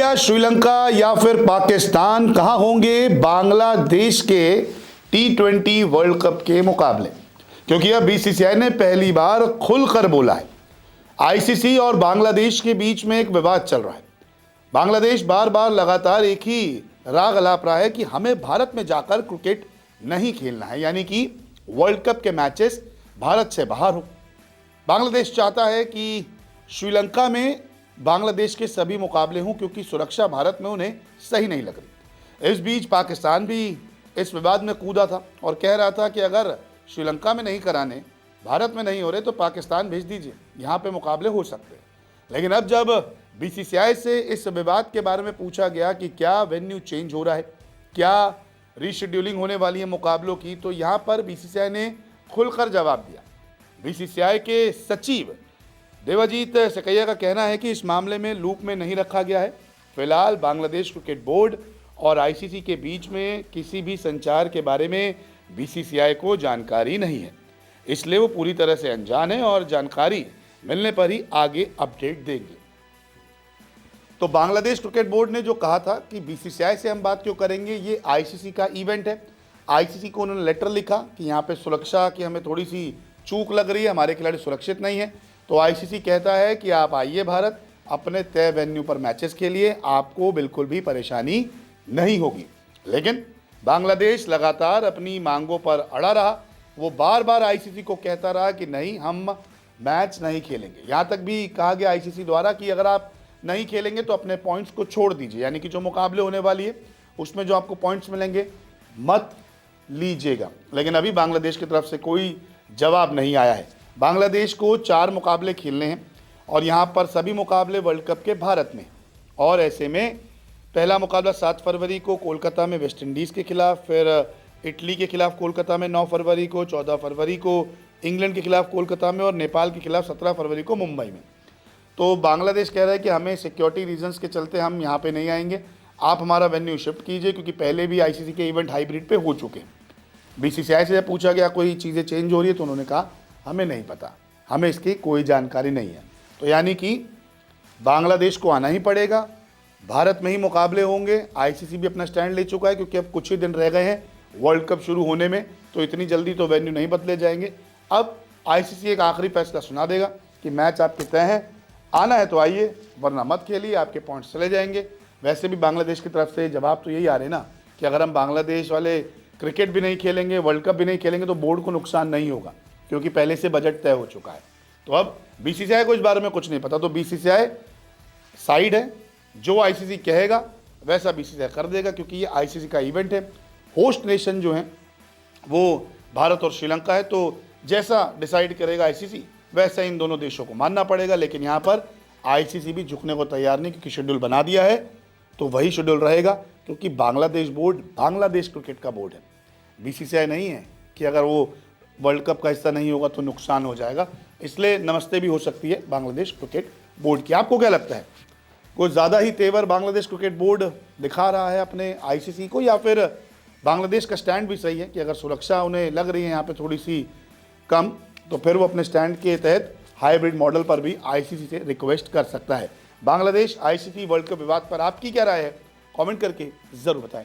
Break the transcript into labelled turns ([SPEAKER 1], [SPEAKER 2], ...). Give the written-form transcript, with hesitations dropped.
[SPEAKER 1] India, Sri Lanka या फिर पाकिस्तान, कहां होंगे बांग्लादेश के T20 वर्ल्ड कप के मुकाबले? क्योंकि अब बीसीसीआई ने पहली बार खुलकर बोला है। आईसीसी और बांग्लादेश के बीच में एक विवाद चल रहा है। बांग्लादेश बार बार लगातार एक ही राग अलाप रहा है कि हमें भारत में जाकर क्रिकेट नहीं खेलना है, यानी कि वर्ल्ड कप के मैचेस भारत से बाहर हो। बांग्लादेश चाहता है कि श्रीलंका में बांग्लादेश के सभी मुकाबले हों, क्योंकि सुरक्षा भारत में उन्हें सही नहीं लग रही। इस बीच पाकिस्तान भी इस विवाद में कूदा था और कह रहा था कि अगर श्रीलंका में नहीं कराने, भारत में नहीं हो रहे, तो पाकिस्तान भेज दीजिए, यहाँ पे मुकाबले हो सकते हैं। लेकिन अब जब बीसीसीआई से इस विवाद के बारे में पूछा गया कि क्या वेन्यू चेंज हो रहा है, क्या रीशेड्यूलिंग होने वाली है मुकाबलों की, तो यहाँ पर बीसीसीआई ने खुलकर जवाब दिया। बीसीसीआई के सचिव देवाजीत सकैया का कहना है कि इस मामले में लूप में नहीं रखा गया है। फिलहाल बांग्लादेश क्रिकेट बोर्ड और आईसीसी के बीच में किसी भी संचार के बारे में बीसीसीआई को जानकारी नहीं है, इसलिए वो पूरी तरह से अनजान है और जानकारी मिलने पर ही आगे अपडेट देंगे। तो बांग्लादेश क्रिकेट बोर्ड ने जो कहा था कि बीसीसीआई से हम बात क्यों करेंगे, ये आईसीसी का इवेंट है। आईसीसी को उन्होंने लेटर लिखा कि यहाँ पे सुरक्षा की हमें थोड़ी सी चूक लग रही है, हमारे खिलाड़ी सुरक्षित नहीं है। तो आईसीसी कहता है कि आप आइए भारत, अपने तय वेन्यू पर मैचेस खेलिए, आपको बिल्कुल भी परेशानी नहीं होगी। लेकिन बांग्लादेश लगातार अपनी मांगों पर अड़ा रहा। वो बार बार आईसीसी को कहता रहा कि नहीं, हम मैच नहीं खेलेंगे। यहाँ तक भी कहा गया आईसीसी द्वारा कि अगर आप नहीं खेलेंगे तो अपने पॉइंट्स को छोड़ दीजिए, यानी कि जो मुकाबले होने वाली है उसमें जो आपको पॉइंट्स मिलेंगे मत लीजिएगा। लेकिन अभी बांग्लादेश की तरफ से कोई जवाब नहीं आया है। बांग्लादेश को 4 मुकाबले खेलने हैं और यहाँ पर सभी मुकाबले वर्ल्ड कप के भारत में, और ऐसे में पहला मुकाबला 7 फरवरी को कोलकाता में वेस्ट इंडीज़ के खिलाफ, फिर इटली के खिलाफ कोलकाता में 9 फरवरी को, 14 फरवरी को इंग्लैंड के खिलाफ कोलकाता में और नेपाल के खिलाफ 17 फरवरी को मुंबई में। तो बांग्लादेश कह रहा है कि हमें सिक्योरिटी रीजंस के चलते हम यहाँ पे नहीं आएंगे, आप हमारा वेन्यू शिफ्ट कीजिए, क्योंकि पहले भी आईसीसी के इवेंट हाइब्रिड पे हो चुके हैं। बीसीसीआई से जब पूछा गया कोई चीज़ें चेंज हो रही है, तो उन्होंने कहा हमें नहीं पता, हमें इसकी कोई जानकारी नहीं है। तो यानी कि बांग्लादेश को आना ही पड़ेगा, भारत में ही मुकाबले होंगे। आईसीसी भी अपना स्टैंड ले चुका है, क्योंकि अब कुछ ही दिन रह गए हैं वर्ल्ड कप शुरू होने में, तो इतनी जल्दी तो वेन्यू नहीं बदले जाएंगे। अब आईसीसी एक आखिरी फैसला सुना देगा कि मैच आपके तय हैं, आना है तो आइए, वरना मत खेलिए, आपके पॉइंट्स चले जाएंगे। वैसे भी बांग्लादेश की तरफ से जवाब तो यही आ रहे ना कि अगर हम बांग्लादेश वाले क्रिकेट भी नहीं खेलेंगे, वर्ल्ड कप भी नहीं खेलेंगे, तो बोर्ड को नुकसान नहीं होगा, क्योंकि पहले से बजट तय हो चुका है। तो अब बीसीसीआई को इस बारे में कुछ नहीं पता, तो बीसीसीआई साइड है, जो आईसीसी कहेगा वैसा बीसीसीआई कर देगा, क्योंकि ये आईसीसी का इवेंट है। होस्ट नेशन जो हैं वो भारत और श्रीलंका है, तो जैसा डिसाइड करेगा आईसीसी वैसा इन दोनों देशों को मानना पड़ेगा। लेकिन यहाँ पर आईसीसी भी झुकने को तैयार नहीं, क्योंकि शेड्यूल बना दिया है तो वही शेड्यूल रहेगा, क्योंकि बांग्लादेश बोर्ड बांग्लादेश क्रिकेट का बोर्ड है, बीसीसीआई नहीं है कि अगर वो वर्ल्ड कप का हिस्सा नहीं होगा तो नुकसान हो जाएगा। इसलिए नमस्ते भी हो सकती है बांग्लादेश क्रिकेट बोर्ड की। आपको क्या लगता है, कोई ज़्यादा ही तेवर बांग्लादेश क्रिकेट बोर्ड दिखा रहा है अपने आईसीसी को, या फिर बांग्लादेश का स्टैंड भी सही है कि अगर सुरक्षा उन्हें लग रही है यहाँ पे थोड़ी सी कम, तो फिर वो अपने स्टैंड के तहत हाइब्रिड मॉडल पर भी आईसीसी से रिक्वेस्ट कर सकता है? बांग्लादेश आईसीसी वर्ल्ड कप विवाद पर आपकी क्या राय है, कमेंट करके ज़रूर बताएं।